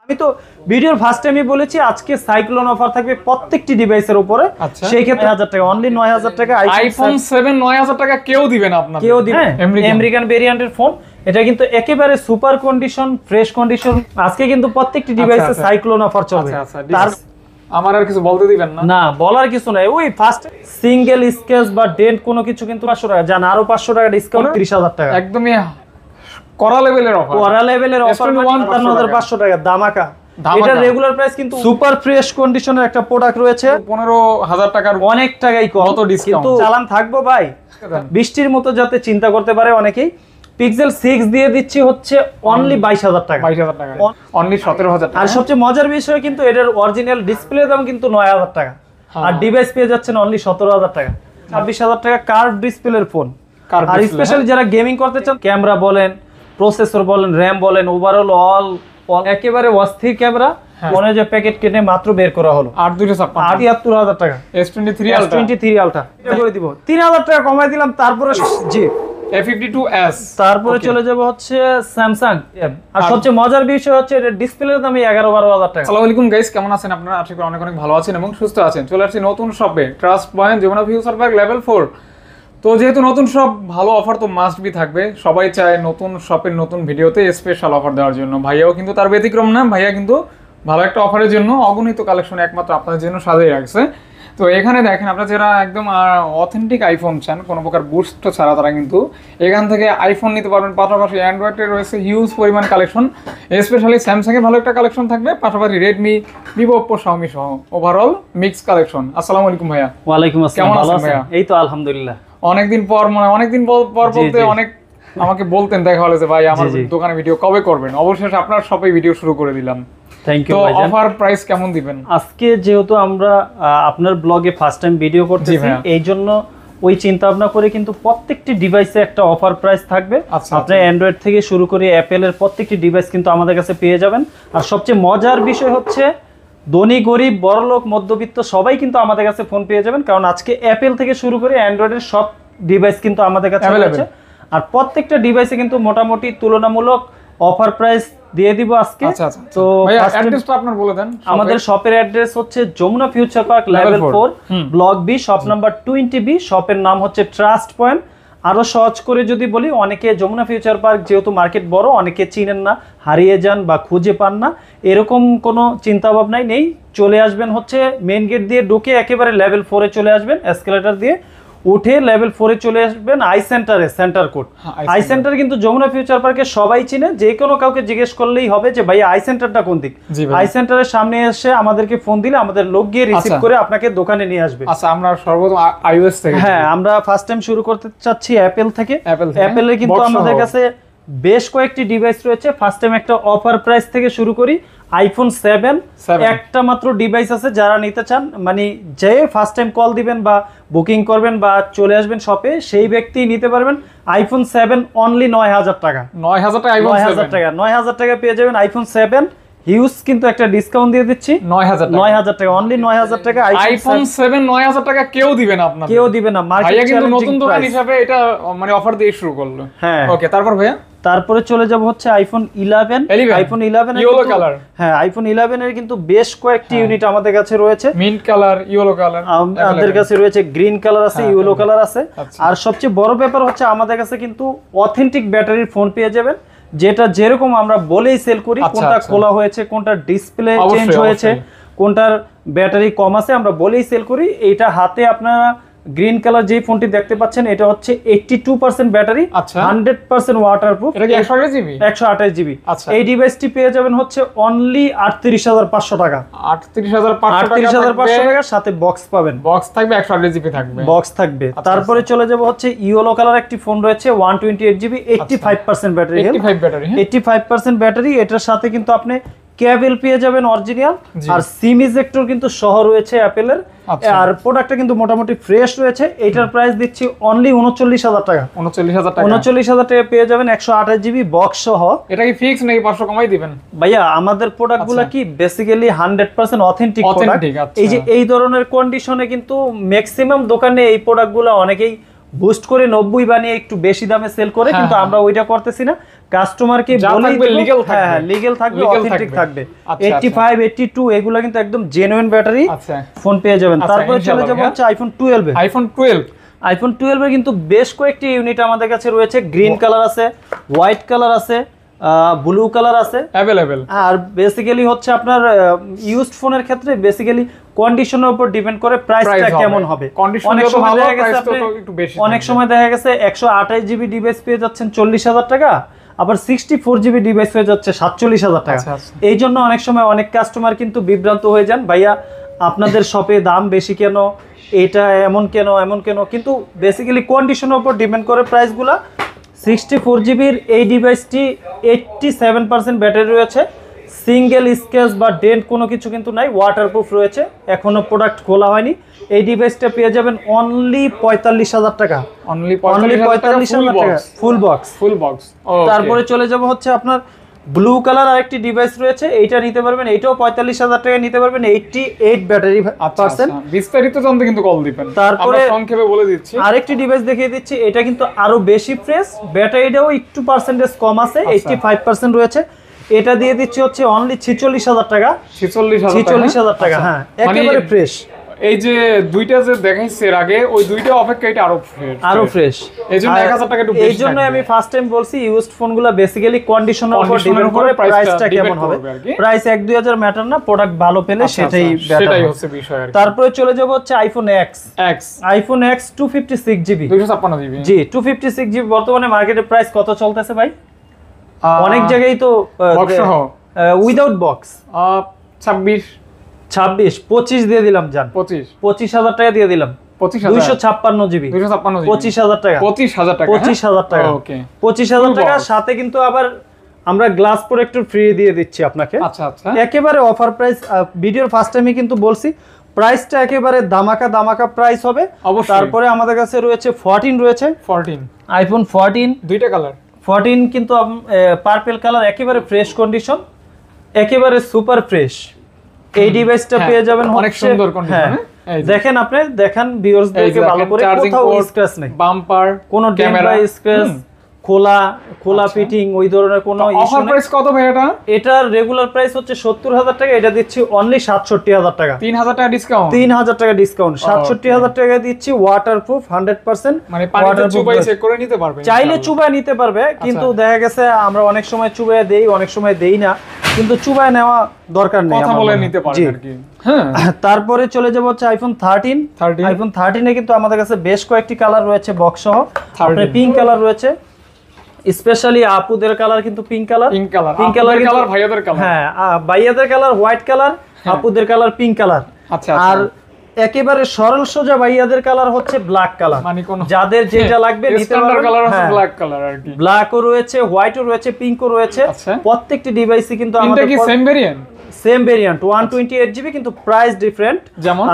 আমি তো ভিডিওর ফার্স্ট টাইমই বলেছি আজকে সাইক্লোন অফার থাকবে প্রত্যেকটি ডিভাইসের উপরে। সেই ক্ষেত্রে 9000 টাকা, অনলি 9000 টাকা আইফোন 7 9000 টাকা কেউ দিবে না আপনাদের, কেউ দিবে। আমেরিকান ভেরিয়েন্টের ফোন, এটা কিন্তু একেবারে সুপার কন্ডিশন, ফ্রেশ কন্ডিশন। আজকে কিন্তু প্রত্যেকটি ডিভাইসে সাইক্লোন অফার চলবে। তার আমার আর কিছু বলতে দিবেন না? না, বলার কিছু নাই। ওই ফার্স্ট সিঙ্গেল স্ক্র্যাচ বা ডেন্ট কোনো কিছু কিন্তু 500 টাকা, জান আরো 500 টাকা ডিসকাউন্ট, 30000 টাকা একদমই কড়া লেভেলের অফার। কড়া লেভেলের অফার 55500 টাকা ধামাকা। এটা রেগুলার প্রাইস কিন্তু সুপার ফ্রেশ কন্ডিশনের একটা প্রোডাক্ট রয়েছে 15000 টাকার অনেক টাকাই কম। কত ডিসকাউন্ট? কিন্তু চালান থাকবো ভাই বৃষ্টির মতো, যাতে চিন্তা করতে পারে অনেকেই। পিক্সেল 6 দিয়ে দিচ্ছি হচ্ছে অনলি 22000 টাকা, 22000 টাকা, অনলি 17000 টাকা। আর সবচেয়ে মজার বিষয় কিন্তু এটার অরিজিনাল ডিসপ্লে দাম কিন্তু 9000 টাকা, আর ডিভাইস পেয়ে যাচ্ছেন অনলি 17000 টাকা। 26000 টাকা কার্ভ ডিসপ্লের ফোন। আর স্পেশালি যারা গেমিং করতে চান, ক্যামেরা বলেন, প্রসেসর বলেন, র‍্যাম বলেন, ওভারঅল অল একেবারে অস্থির ক্যামেরা। মনে হয় যে প্যাকেট কেটে মাত্র বের করা হলো। 78000 টাকা S23 আলট্রা এটা করে দিব, 3000 টাকা কমাই দিলাম। তারপরে জি A52s, তারপরে চলে যাব হচ্ছে স্যামসাং। আর সবচেয়ে মজার বিষয় হচ্ছে এটা ডিসপ্লের দামই 11-12 টাকা। আসসালামু আলাইকুম গাইস, কেমন আছেন আপনারা? আশা করি অনেক ভালো আছেন এবং সুস্থ আছেন। চলে আসছি নতুন শপে, trust point Jamuna future park level 4। তো যেহেতু নতুন শপ, ভালো অফার তো মাস্ট বি থাকবে। সবাই চায় নতুন শপের নতুন ভিডিওতে স্পেশাল অফার দেওয়ার জন্য। ভাইয়াও কিন্তু তার ব্যতিক্রম না, ভাইয়া কিন্তু ভালো একটা অফারের জন্য অগণিত কালেকশন একমাত্র আপনাদের জন্য সাজিয়ে রাখছে। তো এখানে দেখেন, আপনারা যারা একদম অথেন্টিক আইফোন চান, কোনো প্রকার বুস্ট ছাড়া, তারা কিন্তু এখান থেকে আইফোন নিতে পারবেন। পাশাপাশি অ্যান্ড্রয়েডের রয়েছে হিউজ পরিমাণ কালেকশন, স্পেশালি স্যামসাংয়ের ভালো একটা কালেকশন থাকবে, পাশাপাশি রেডমি, ভিভো, ওপ্পো, শাওমি সহ ওভারঅল মিক্স কালেকশন। আসসালামু আলাইকুম ভাইয়া। ওয়ালাইকুম আসসালাম, কেমন আছেন ভাইয়া? এই তো আলহামদুলিল্লাহ। অনেকদিন পর বলতে অনেক আমাকে বলতেন দেখা হলো যে ভাই আমার দোকানে ভিডিও কবে করবেন। অবশেষে আপনার শপে ভিডিও শুরু করে দিলাম। Thank you. তো অফার প্রাইস কেমন দিবেন আজকে? যেহেতু আমরা আপনার ব্লগে ফার্স্ট টাইম ভিডিও করতেছি, এই জন্য ওই চিন্তা ভাবনা করে কিন্তু প্রত্যেকটি ডিভাইসে একটা অফার প্রাইস থাকবে। আপনি অ্যান্ড্রয়েড থেকে শুরু করে অ্যাপেলের প্রত্যেকটি ডিভাইস কিন্তু আমাদের কাছে পেয়ে যাবেন। আর সবচেয়ে মজার বিষয় হচ্ছে ধনী গরিব বড়লোক মধ্যবিত্ত সবাই কিন্তু আমাদের কাছে ফোন পেয়ে যাবেন, কারণ আজকে অ্যাপেল থেকে শুরু করে অ্যান্ড্রয়েডের সব ডিভাইস কিন্তু আমাদের কাছে রয়েছে। আর প্রত্যেকটা ডিভাইসে কিন্তু মোটামুটি তুলনামূলক অফার প্রাইস দিয়ে দিব আজকে। তো অ্যাড্রেসটা আপনার বলে দেন। আমাদের শপের অ্যাড্রেস হচ্ছে Jamuna future park level 4 block B, shop number 20B। শপের নাম হচ্ছে ট্রাস্ট পয়েন্ট। আরো সহজ করে যদি বলি, অনেকে যমুনা ফিউচার পার্ক যেহেতু মার্কেট বড়, অনেকে চিনেন না, হারিয়ে যান বা খুঁজে পান না, এরকম কোনো চিন্তা ভাবনাই নেই। চলে আসবেন হচ্ছে মেইন গেট দিয়ে ঢুকে একেবারে লেভেল 4 এ চলে আসবেন, এসকেলেটর দিয়ে উঠে লেভেল 4 এ চলে আসবেন আই সেন্টারে, সেন্টার কোড। আই সেন্টার কিন্তু যমুনা ফিউচার পার্কে সবাই চিনে, যে কোনো কাউকে জিজ্ঞেস করলেই হবে যে ভাই আই সেন্টারটা কোন দিক। আই সেন্টারের সামনে এসে আমাদেরকে ফোন দিলে আমাদের লোক গিয়ে রিসিভ করে আপনাকে দোকানে নিয়ে আসবে। আচ্ছা, আমরা সর্বপ্রথম আইওএস থেকে, হ্যাঁ আমরা ফার্স্ট টাইম শুরু করতে চাচ্ছি অ্যাপেল থেকে। অ্যাপেলের কিন্তু আমাদের কাছে বেশ কয়েকটি ডিভাইস রয়েছে। ফার্স্ট টাইম একটা অফার প্রাইস থেকে শুরু করি। আইফোন 7 একটা মাত্র ডিভাইস আছে, যারা নিতে চান মানে যে ফার্স্ট টাইম কল দিবেন বা বুকিং করবেন বা চলে আসবেন শপে, সেই ব্যক্তি নিতে পারবেন। আইফোন 7 অনলি 9000 টাকা। 9000 টাকা পেয়ে যাবেন আইফোন 7। হিউজ কিন্তু একটা ডিসকাউন্ট দিয়ে দিচ্ছি, 9000 টাকা, অনলি 9000 টাকা। আইফোন 7 9000 টাকা কেউ দিবে না, আপনাদের কেউ দিবে না। মার্কেটে কিন্তু নতুন দোকান হিসেবে এটা মানে অফার দিয়ে শুরু করলো। হ্যাঁ ওকে, তারপর ভাইয়া তারপরে চলে যাব হচ্ছে আইফোন 11। IPhone 11 yellow colour. হ্যাঁ, আইফোন 11 এর কিন্তু বেশ কয়েকটি ইউনিট আমাদের কাছে রয়েছে। মিন্ট কালার, ইয়েলো কালার, আমাদের কাছে রয়েছে গ্রিন কালার আছে, ইয়েলো কালার আছে। আর সবচেয়ে বড় ব্যাপার হচ্ছে আমাদের কাছে কিন্তু অথেন্টিক ব্যাটারির ফোন পেয়ে যাবেন, যেটা যেরকম আমরা বলেই সেল করি। কোনটা খোলা হয়েছে, কোনটা ডিসপ্লে চেঞ্জ হয়েছে, কোনটার ব্যাটারি কম আছে, আমরা বলেই সেল করি। এইটা হাতে আপনারা গ্রিন কালার যে ফোনটি দেখতে পাচ্ছেন, এটা হচ্ছে 82% ব্যাটারি, 100% ওয়াটারপ্রুফ। এটা কি 128GB? 128GB। এই ডিভাইসটি পেয়ে যাবেন হচ্ছে অনলি 38500 টাকা। 38500 টাকার সাথে বক্স পাবেন। বক্স থাকবে, 128GB থাকবে, বক্স থাকবে। তারপরে চলে যাব হচ্ছে ইয়েলো কালার একটি ফোন রয়েছে, 128GB, 85% ব্যাটারি, 85% ব্যাটারি। এটার সাথে কিন্তু আপনি কেবল পেয়ে যাবেন অরিজিনাল, আর সিম ইজেক্টর কিন্তু সহ রয়েছে অ্যাপেলের। আর প্রোডাক্টটা কিন্তু মোটামুটি ফ্রেশ রয়েছে। এটার প্রাইস দিচ্ছি অনলি 39000 টাকা। 39000 টাকা পেয়ে যাবেন 128GB বক্স সহ। এটা কি ফিক্স নাকি 500 কমাই দিবেন? ভাইয়া আমাদের প্রোডাক্টগুলো কি বেসিক্যালি 100% অথেন্টিক প্রোডাক্ট। এই যে এই ধরনের কন্ডিশনে কিন্তু ম্যাক্সিমাম দোকানে এই প্রোডাক্টগুলো অনেকেই বুস্ট করে 90 বানিয়ে একটু বেশি দামে সেল করে, কিন্তু আমরা ওইটা করতেছি না। কাস্টমারকে বলেই লিগ্যাল থাকবে, হ্যাঁ লিগ্যাল থাকবে, অথেন্টিক থাকবে। 85 82 এগুলো কিন্তু একদম জেনুইন ব্যাটারি ফোন পেয়ে যাবেন। তারপরে চলে যাব হচ্ছে আইফোন 12 এ। আইফোন 12 এর কিন্তু বেশ কয়েকটি ইউনিট আমাদের কাছে রয়েছে। গ্রিন কালার আছে, হোয়াইট কালার আছে, ব্লু কালার আছে अवेलेबल। আর বেসিক্যালি হচ্ছে আপনার ইউজড ফোনের ক্ষেত্রে বেসিক্যালি কন্ডিশনের উপর ডিপেন্ড করে প্রাইসটা কেমন হবে। অনেক সময় দেখা গেছে আপনি অনেক সময় দেখা গেছে 128 জিবি ডিভাইস পেয়ে যাচ্ছেন 40,000 টাকা, আবার 64 জিবি ডিভাইস হয়ে যাচ্ছে 47,000 টাকা। এই জন্য অনেক সময় অনেক কাস্টমার কিন্তু বিভ্রান্ত হয়ে যান, ভাইয়া আপনাদের শপে দাম বেশি কেন, এটা এমন কেন, কিন্তু বেসিক্যালি কন্ডিশনের উপর ডিপেন্ড করে প্রাইসগুলা। 64 জিবির এই ডিভাইসটি 87% ব্যাটারি রয়েছে, সিঙ্গেল স্ক্র্যাচ বা ডেন্ট কোনো কিছু কিন্তু নাই, ওয়াটারপ্রুফ রয়েছে, এখনো প্রোডাক্ট খোলা হয়নি। এই ডিভাইসটা পেয়ে যাবেন অনলি 45,000 টাকা, অনলি 45,000 টাকা ফুল বক্স। তারপরে চলে যাব হচ্ছে আপনার ব্লু কালার আরেকটি ডিভাইস রয়েছে, এইটা নিতে পারবেন, এইটাও 45,000 টাকা নিতে পারবেন, 88 ব্যাটারি পার্সেন্ট। বিস্তারিত জানতে কিন্তু কল দিবেন, তারপরে সংক্ষেপে বলে দিচ্ছি। আরেকটি ডিভাইস দেখিয়ে দিচ্ছি, এটা কিন্তু আরো বেশি ফ্রেশ, ব্যাটারিটাও একটু পার্সেন্টেজ কম আছে, 85% রয়েছে। এটা দিয়ে দিচ্ছি হচ্ছে অনলি 46,000 টাকা। 46,000 টাকা, হ্যাঁ একেবারে ফ্রেশ। এই যে দুইটা যে দেখাইছে এর আগে, ওই দুইটা অপেক্ষা এটা আরো ফ্রেশ। এইজন্য 1000 টাকা একটু বেশি। এইজন্য আমি ফার্স্ট টাইম বলছি ইউজড ফোনগুলো বেসিক্যালি কন্ডিশনের উপর ডিপেন্ড করে প্রাইসটা কেমন হবে। প্রাইস 1-2 ম্যাটার না, প্রোডাক্ট ভালো পেলে সেটাই হচ্ছে বিষয়। তারপরে চলে যাব হচ্ছে iPhone X. IPhone X 256 GB, 256 GB. জি 256 জিবি বর্তমানে মার্কেটে প্রাইস কত চলতেছে ভাই? অনেক জায়গায় তো বক্স সহ, উইদাউট বক্স 25 দিয়ে দিলাম জান, 25,000 টাকা দিয়ে দিলাম। 256 জিবি 25,000 টাকা, 25,000 টাকা, ওকে 25,000 টাকা। সাথে কিন্তু আবার আমরা গ্লাস প্রোটেক্টর ফ্রি দিয়ে দিচ্ছি আপনাকে। আচ্ছা আচ্ছা, একেবারে অফার প্রাইস। ভিডিওর ফার্স্ট টাইমে কিন্তু বলছি প্রাইসটা একেবারে দামাকা প্রাইস হবে। তারপরে আমাদের কাছে রয়েছে 14 রয়েছে, আইফোন 14 দুইটা কালার। 14 কিন্তু পার্পল কালার, একেবারে ফ্রেশ কন্ডিশন, একেবারে সুপার ফ্রেশ। এই ডিভাইসটা পেয়ে যাবেন অনেক সুন্দর কন্ডিশনে। দেখেন আপনি দেখান ভিউয়ার্সদেরকে ভালো করে, কোথাও স্ক্র্যাচ নেই, বাম্পার, কোনো ক্যামেরা স্ক্র্যাচ, খোলা ফিটিং ওই ধরনের কোনো ইস্যু নেই। অফার প্রাইস কত ভাই এটা? এটার রেগুলার প্রাইস হচ্ছে 70,000 টাকা, এটা দিচ্ছি অনলি 67,000 টাকা। 3,000 টাকা ডিসকাউন্ট, 3,000 টাকা ডিসকাউন্ট, 67,000 টাকা দিচ্ছি। ওয়াটারপ্রুফ 100%, মানে পানিতে চুবাই চেক করে নিতে পারবে, চাইলে চুবাই নিতে পারবে। কিন্তু দেখা গেছে আমরা অনেক সময় চুবাই দেই, অনেক সময় দেই না, কিন্তু চুবাই নেওয়া দরকার নেই, কথা বলে নিতে পারবে আর কি। হ্যাঁ, তারপরে চলে যাব হচ্ছে আইফোন 13। আইফোন 13 এ কিন্তু আমাদের কাছে বেশ কয়েকটি কালার রয়েছে বক্স সহ। আপনার পিঙ্ক কালার রয়েছে, স্পেশালি আপুদের কালার কিন্তু পিঙ্ক কালার ভাইয়াদের কালার, হ্যাঁ ভাইয়াদের কালার হোয়াইট কালার, আপুদের কালার পিঙ্ক কালার। আচ্ছা, আর একেবারে সরল সোজা ভাইয়াদের কালার হচ্ছে ব্ল্যাক কালার, মানে কোন যাদের যেটা লাগবে নিতে পারবেন। কালার হচ্ছে ব্ল্যাক কালার আর কি, ব্ল্যাকও রয়েছে, হোয়াইটও রয়েছে, পিঙ্কও রয়েছে। প্রত্যেকটি ডিভাইসই কিন্তু আমাদের কি সেম ভেরিয়েন্ট 128 জিবি, কিন্তু প্রাইস ডিফারেন্ট। যেমন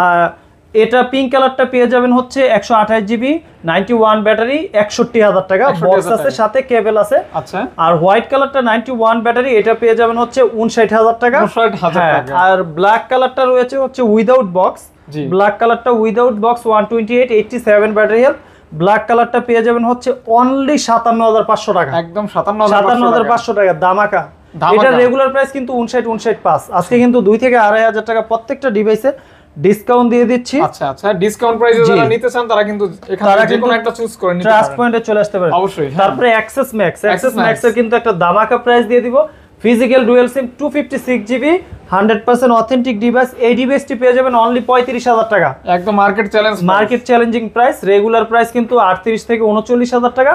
এটা পিঙ্ক কালারটা পেয়ে যাবেন হচ্ছে 128 জিবি 91 ব্যাটারি 61,000 টাকা, বক্স আছে, সাথে কেবল আছে। আচ্ছা, আর হোয়াইট কালারটা 91 ব্যাটারি, এটা পেয়ে যাবেন হচ্ছে 59,000 টাকা। আর ব্ল্যাক কালারটা রয়েছে হচ্ছে উইদাউট বক্স, ব্ল্যাক কালারটা without box 128 87 battery health. Black কালারটা পেয়ে যাবেন হচ্ছে অনলি 57,500 টাকা, একদম 57,500 টাকা, দামাকা। এটা রেগুলার প্রাইস কিন্তু 59,500। আজকে কিন্তু 2 থেকে 2,500 টাকা প্রত্যেকটা ডিভাইসে ডিসকাউন্ট দিয়ে দিচ্ছি। আচ্ছা, ডিসকাউন্ট প্রাইসে যারা নিতে চান তারা কিন্তু এখানে যে কোনো একটা চুজ করে নিতে পারেন, ট্রাস্ট পয়েন্টে চলে আসতে পারেন অবশ্যই। তারপরে অ্যাক্সেস ম্যাক্স এর কিন্তু একটা দামাকা প্রাইস দিয়ে দিব। Physical dual SIM 256 GB 100% authentic device. এই ডিভাইসটি পেয়ে যাবেন অনলি 35,000 টাকা, একদম market challenging price. Regular price কিন্তু 38 থেকে 39,000 টাকা।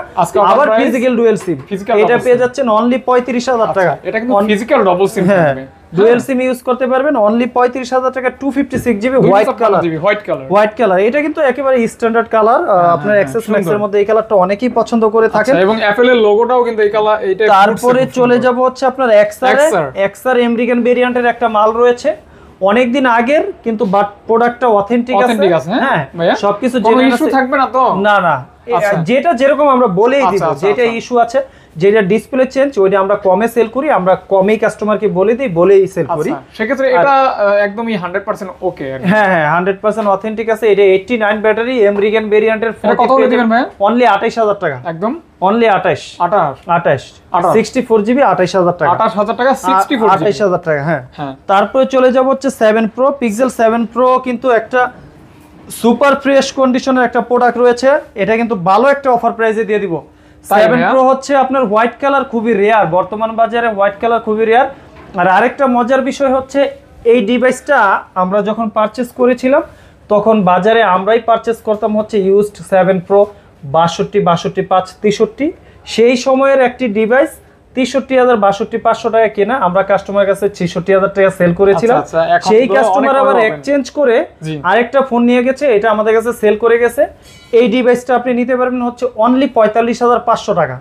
আবার ফিজিক্যাল ডুয়াল সিম এটা পেয়ে যাচ্ছেন অনলি 35,000 টাকা। এটা কিন্তু ফিজিক্যাল ডাবল সিম থাকবে, ডুয়াল সিম ইউজ করতে পারবেন অনলি 35,000 টাকা। 256 জিবি হোয়াইট কালার, এটা কিন্তু একেবারে স্ট্যান্ডার্ড কালার। আপনার অ্যাক্সেস ম্যাক্স এর মধ্যে এই কালারটা অনেকেই পছন্দ করে থাকেন, এবং অ্যাপল এর লোগোটাও কিন্তু এই কালার। এইটা তারপরে চলে যাব হচ্ছে আপনার এক্সআর আমেরিকান ভেরিয়েন্টের একটা মাল রয়েছে, অনেকদিন আগের, কিন্তু বাট প্রোডাক্টটা অথেন্টিক আছে। হ্যাঁ, সবকিছু কোনো ইস্যু থাকবে না তো? না, যেটা যেরকম আমরা বলেই দিব, যেটা ইস্যু আছে যেটা ডিসপ্লে চেঞ্জ ওইটা আমরা কমে সেল করি, আমরা কমেই কাস্টমারকে বলে দিই, বলেই সেল করি। সেক্ষেত্রে এটা একদমই 100% ওকে। হ্যাঁ হ্যাঁ 100% অথেন্টিক আছে। এটা 89 ব্যাটারি আমেরিকান ভেরিয়েন্টের কত দিবেন ভাই? অনলি 28000 টাকা, একদম অনলি 28 64 জিবি 28000 টাকা, 28000 টাকা 64 জিবি 28000 টাকা। হ্যাঁ হ্যাঁ। তারপরে চলে যাব হচ্ছে 7 প্রো, পিক্সেল 7 প্রো কিন্তু একটা সুপার ফ্রেশ কন্ডিশনের একটা প্রোডাক্ট রয়েছে, এটা কিন্তু ভালো একটা অফার প্রাইসে দিয়ে দিব। 7 প্রো হচ্ছে আপনার হোয়াইট কালার খুবই রেয়ার, বর্তমান বাজারে হোয়াইট কালার খুবই রেয়ার। আর আরেকটা মজার বিষয় হচ্ছে এই ডিভাইসটা আমরা যখন পারচেজ করেছিলাম তখন বাজারে আমরাই পারচেজ করতাম হচ্ছে ইউজড 7 প্রো 62,563 সেই সময়ের একটি ডিভাইস 63,000 62,500 টাকা কেনা, আমরা কাস্টমার কাছে 66,000 টাকা সেল করেছিলাম। সেই কাস্টমার আবার এক্সচেঞ্জ করে আরেকটা ফোন নিয়ে গেছে, এটা আমাদের কাছে সেল করে গেছে। এই ডিভাইসটা আপনি নিতে পারবেন হচ্ছে অনলি 45,500 টাকা,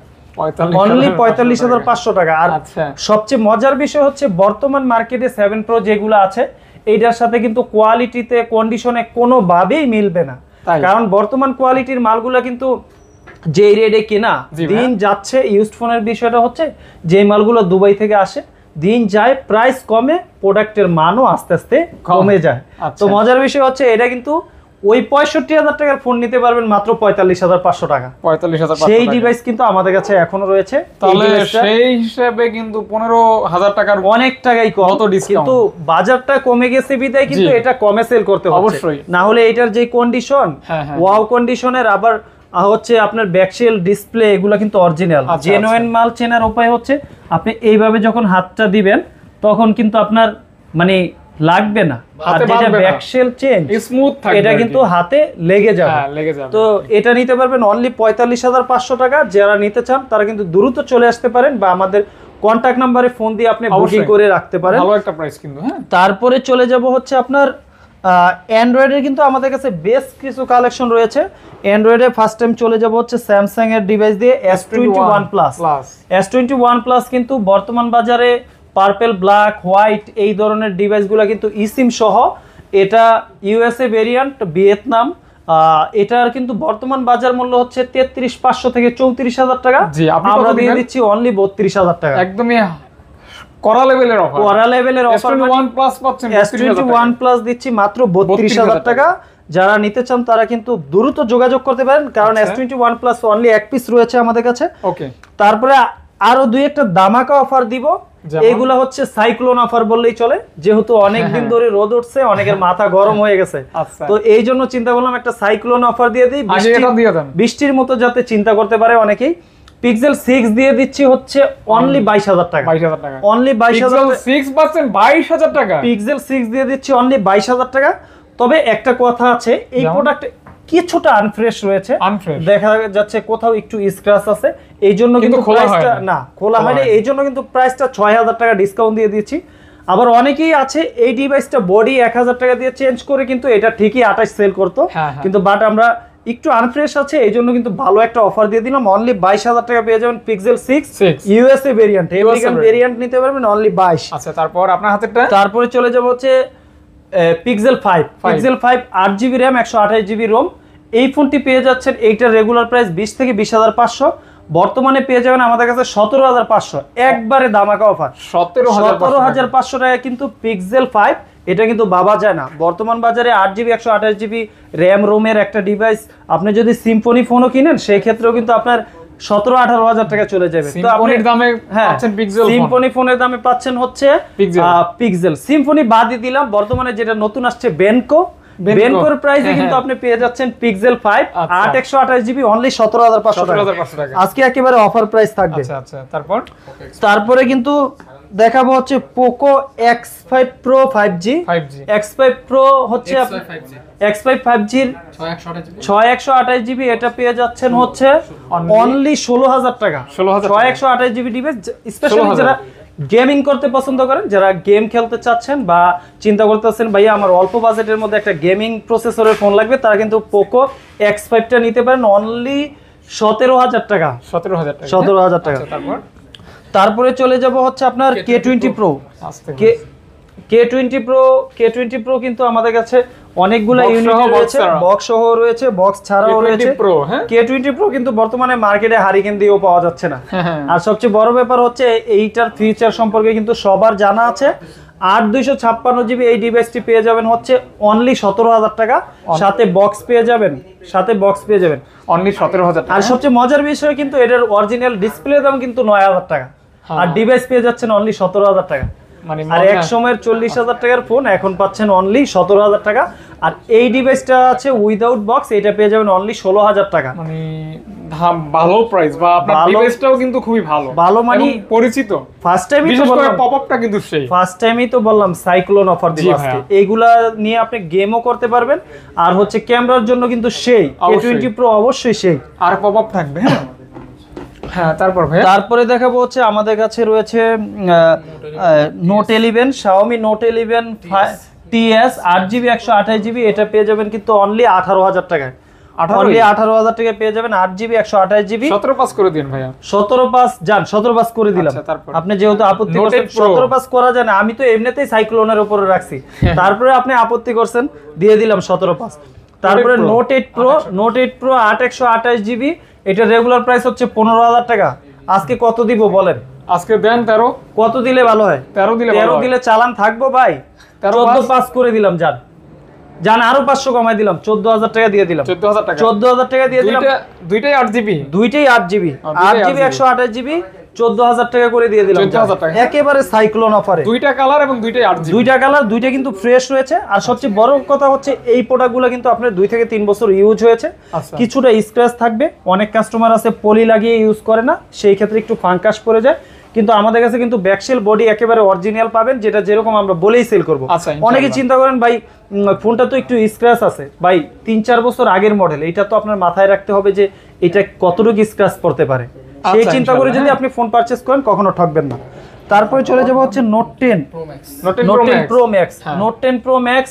অনলি 45,500 টাকা। আর সবচেয়ে মজার বিষয় হচ্ছে বর্তমান মার্কেটে 7 প্রো যেগুলো আছে এইটার সাথে কিন্তু কোয়ালিটিতে কন্ডিশনে কোনোভাবেই মিলবে না, কারণ বর্তমান কোয়ালিটির মালগুলা কিন্তু যে রেটে কেনা দিন যাচ্ছে, ইউজড ফোনের বিষয়টা হচ্ছে যে মালগুলো দুবাই থেকে আসে দিন যায় প্রাইস কমে, প্রোডাক্টের মানও আস্তে আস্তে কমে যায়। তো মজার বিষয় হচ্ছে এটা কিন্তু ওই 65,000 টাকার ফোন নিতে পারবেন মাত্র 45,500 টাকা, 45,500 সেই ডিভাইস কিন্তু আমাদের কাছে এখনো রয়েছে। তাহলে সেই হিসাবে কিন্তু 15,000 টাকার অনেক টাকাই কম, কিন্তু বাজারটা কমে গেছে বিদায় কিন্তু এটা কমে সেল করতে হবে অবশ্যই, না হলে এটার যে কন্ডিশন ওয়াও কন্ডিশনের, আবার হচ্ছে আপনার ব্যাকশেল ডিসপ্লে এগুলো কিন্তু অরিজিনাল জেনুইন মাল চেনার উপায় হচ্ছে আপনি এইভাবে যখন হাতটা দিবেন তখন কিন্তু আপনার মানে লাগবে না, আর যেটা ব্যাকশেল চেঞ্জ স্মুথ থাকবে এটা কিন্তু হাতে লেগে যাবে। তো এটা নিতে পারবেন অনলি 45,500 টাকা। যারা নিতে চান তারা কিন্তু দ্রুত চলে আসতে পারেন বা আমাদের কন্টাক্ট নম্বরে ফোন দিয়ে আপনি বুকিং করে রাখতে পারেন, ভালো একটা প্রাইস কিন্তু। হ্যাঁ, তারপরে চলে যাব হচ্ছে আপনার অ্যান্ড্রয়েডের কিন্তু আমাদের কাছে বেশ কিছু কালেকশন রয়েছে। অ্যান্ড্রয়েডে ফার্স্ট টাইম চলে যাব হচ্ছে স্যামসাং এর ডিভাইস দিয়ে S21 প্লাস। S21 প্লাস কিন্তু বর্তমান বাজারে পার্পল, ব্ল্যাক, হোয়াইট এই ধরনের ডিভাইসগুলো কিন্তু ইসিম সহ, এটা ইউএসএ ভেরিয়েন্ট, ভিয়েতনাম, এটার কিন্তু বর্তমান বাজার মূল্য হচ্ছে 33,500 থেকে 34,000 টাকা, আমরা দিয়ে দিচ্ছি অনলি 32,000 টাকা। একদমই কড়া লেভেলের অফার, কড়া লেভেলের অফার। S21 প্লাস পাচ্ছেন, S21 প্লাস দিচ্ছি মাত্র 32,000 টাকা। যারা নিতে চান তারা কিন্তু দ্রুত যোগাযোগ করতে পারেন, কারণ S21 প্লাস অনলি এক পিস রয়েছে আমাদের কাছে। ওকে, তারপরে আরো দুই একটা দামাকা অফার দিব, এগুলা হচ্ছে সাইক্লোন অফার বললেই চলে, যেহেতু অনেক দিন ধরে রোদ উঠছে, অনেকের মাথা গরম হয়ে গেছে, তো এই জন্য চিন্তা করলাম একটা সাইক্লোন অফার দিয়ে দিই, বৃষ্টির মতো যাতে চিন্তা করতে পারে অনেকেই। পিক্সেল 6 দিয়ে দিচ্ছি হচ্ছে অনলি 22,000 টাকা, অনলি 22,000 টাকা। পিক্সেল 6 দিয়ে দিচ্ছি অনলি 22,000 টাকা। তবে একটা কথা আছে, এই প্রোডাক্ট কিছুটা আনফ্রেশ রয়েছে, দেখা যাচ্ছে কোথাও একটু স্ক্র্যাচ আছে, এই জন্য কিন্তু প্রাইসটা না খোলা হয়নি, এই জন্য কিন্তু প্রাইসটা 6,000 টাকা ডিসকাউন্ট দিয়ে দিচ্ছি। আবার অনেকেই আছে এই ডিভাইসটা বডি 1,000 টাকা দিয়ে চেঞ্জ করে কিন্তু এটা ঠিকই 28 সেল করতো, কিন্তু বাট আমরা একটু আনফ্রেশ আছে এই জন্য কিন্তু ভালো একটা অফার দিয়ে দিলাম, অনলি 22,000 টাকা পেয়ে যাবেন pixel 6 USA variant, American variant নিতে পারবেন অনলি 22। আচ্ছা, তারপর আপনার হাতেরটা, তারপরে চলে যাব হচ্ছে pixel 5, pixel 5 8GB RAM 128GB ROM। এই ফোনটি পেয়ে যাচ্ছেন, এইটার রেগুলার প্রাইস 20 থেকে 20,500, বর্তমানে পেয়ে যাবেন আমাদের কাছে 17,500, একবারে দামাকা অফার 17,500 টাকা কিন্তু পিক্সেল 5। এটা কিন্তু ভাবা যায় না, বর্তমান বাজারে 8GB 128GB RAM রোমের একটা ডিভাইস আপনি যদি সিম্ফনি ফোনও কিনেন সেই ক্ষেত্রেও কিন্তু আপনার 17-18,000 টাকা চলে যাবে। তো আপনি সিম্ফনি ফোনের দামে পাচ্ছেন হচ্ছে পিক্সেল। সিম্ফনি বাদই দিলাম, বর্তমানে যেটা নতুন আসছে বেনকো, বেনকোর প্রাইসে কিন্তু আপনি পেয়ে যাচ্ছেন পিক্সেল 5 8 128GB অনলি 17,500 টাকা। আজকে একেবারে অফার প্রাইস থাকবে। আচ্ছা, তারপরে কিন্তু দেখাবো হচ্ছে Poco X5 Pro 5G। X5 Pro হচ্ছে X5 5G 6 এটা পেয়ে যাচ্ছেন হচ্ছে অনলি 16,000 টাকা। 6 ডিভাইস, স্পেশালি যারা গেমিং করতে পছন্দ করেন, যারা গেম খেলতে চাচ্ছেন বা চিন্তা করতেছেন ভাইয়া আমার অল্প বাজেটের মধ্যে একটা গেমিং প্রসেসরের ফোন লাগবে, তারা কিন্তু পোকো X5টা নিতে পারেন অনলি 17,000 টাকা। 17,000 টাকা। তারপরে চলে যাব হচ্ছে আপনার K20 Pro। K20 Pro কিন্তু আমাদের কাছে অনেকগুলো Box ইউনিট সহ, box রয়েছে, ছাড়া। বক্স সহ রয়েছে, বক্স ছাড়াও K20 রয়েছে। Pro, হ্যাঁ? K20 Pro কিন্তু বর্তমানে মার্কেটে হারিকেন দিয়েও পাওয়া যাচ্ছে না। আর সবচেয়ে বড় ব্যাপার হচ্ছে এইটার ফিচার সম্পর্কে কিন্তু সবার জানা আছে। 8256 জিবি এই ডিভাইসটি পেয়ে যাবেন হচ্ছে অনলি 17,000 টাকা, সাথে বক্স পেয়ে যাবেন, অনলি 17,000 টাকা। আর সবচেয়ে মজার বিষয় কিন্তু এটার অরিজিনাল ডিসপ্লে দাম কিন্তু 9,000 টাকা, আর ডিভাইস পেয়ে যাচ্ছেন অনলি 17,000 টাকা। মানে আর এক সময়ের 40,000 টাকার ফোন এখন পাচ্ছেন অনলি 17,000 টাকা। আর এই ডিভাইসটা আছে উইদাউট বক্স, এটা পেয়ে যাবেন অনলি 16,000 টাকা। মানে ভালো প্রাইস, বা আপনার ভালো- ডিভাইসটাও কিন্তু খুবই ভালো মানে এবং পরিচিত। ফার্স্ট টাইমই তো বিশেষ করে বললাম, পপআপটা কিন্তু সেই সাইক্লোন অফার দিব জি আজকে। ভাইয়া। এইগুলা নিয়ে আপনি গেমও করতে পারবেন, আর হচ্ছে ক্যামেরার জন্য কিন্তু সেই অবশ্যই। K20 Pro অবশ্যই সেই। আর পপআপ থাকবে। হ্যাঁ হ্যাঁ, তারপর ভাই তারপরে দেখাবো হচ্ছে আমাদের কাছে রয়েছে note 11, Xiaomi Note 11 TS 8GB 128GB, এটা পেয়ে যাবেন কিন্তু অনলি 18,000 টাকায়। 18,000 অনলি 18,000 টাকায় পেয়ে যাবেন 8GB 128GB। 17 পাস করে দিন ভাইয়া। 17 পাস যান, 17 পাস করে দিলাম। আচ্ছা, তারপর? আপনি যেহেতু আপত্তি Note করছেন 8 Pro। 17 পাস করা যায় না, আমি তো এমনিতেই সাইক্লোনের উপরে রাখছি, তারপরে আপনি আপত্তি করছেন, দিয়ে দিলাম 17 পাস। তারপরে Pro। নোট 8 Pro 8 128GB, এটা রেগুলার প্রাইস হচ্ছে 15,000 টাকা। আজকে কত দিব বলেন? আজকে দেন 13। কত দিলে ভালো হয়? 13 দিলে 13 দিলে চালান থাকবো ভাই। 14 পাস করে দিলাম, যান আরো 500 কমাই দিলাম, 14,000 টাকা দিয়ে দিলাম। 14,000 টাকা। 14,000 টাকা দিয়ে দিলাম। দুইটাই 8GB। দুইটাই 8GB, দুইটাই 8GB 128GB, 14,000 টাকা করে দিয়ে দিলাম। 14,000 টাকা। একেবারে সাইক্লোন অফারে, দুইটা কালার এবং দুইটাই 8GB। দুইটা কালার, দুইটা কিন্তু ফ্রেশ রয়েছে। আর সবচেয়ে বড় কথা হচ্ছে এই প্রোডাক্টগুলো কিন্তু আপনার 2 থেকে 3 বছর ইউজ হয়েছে। আচ্ছা। কিছুটা স্ক্র্যাচ থাকবে, অনেক কাস্টমার আছে পলি লাগিয়ে ইউজ করে না, সেই ক্ষেত্রে একটু ফাঙ্কাস পড়ে যায়, কিন্তু আমাদের কাছে কিন্তু ব্যাকশেল বডি একেবারে অরিজিনাল পাবেন, যেটা যেরকম আমরা বলেই সেল করব। আচ্ছা, ইনশাআল্লাহ। অনেকে চিন্তা করেন ভাই ফোনটা তো একটু স্ক্র্যাচ আছে, ভাই 3-4 বছর আগের মডেল, এটা তো আপনার মাথায় রাখতে হবে যে এটা কতটুকু স্ক্র্যাচ পড়তে পারে, সেই আচ্ছা, চিন্তা করে যদি ইনশাআল্লাহ। আপনি ফোন পারচেজ করেন কখনো ঠকবেন না। তারপরে চলে যাব হচ্ছে নোট 10 Note 10 Pro Max। হ্যাঁ। নোট 10 Pro Max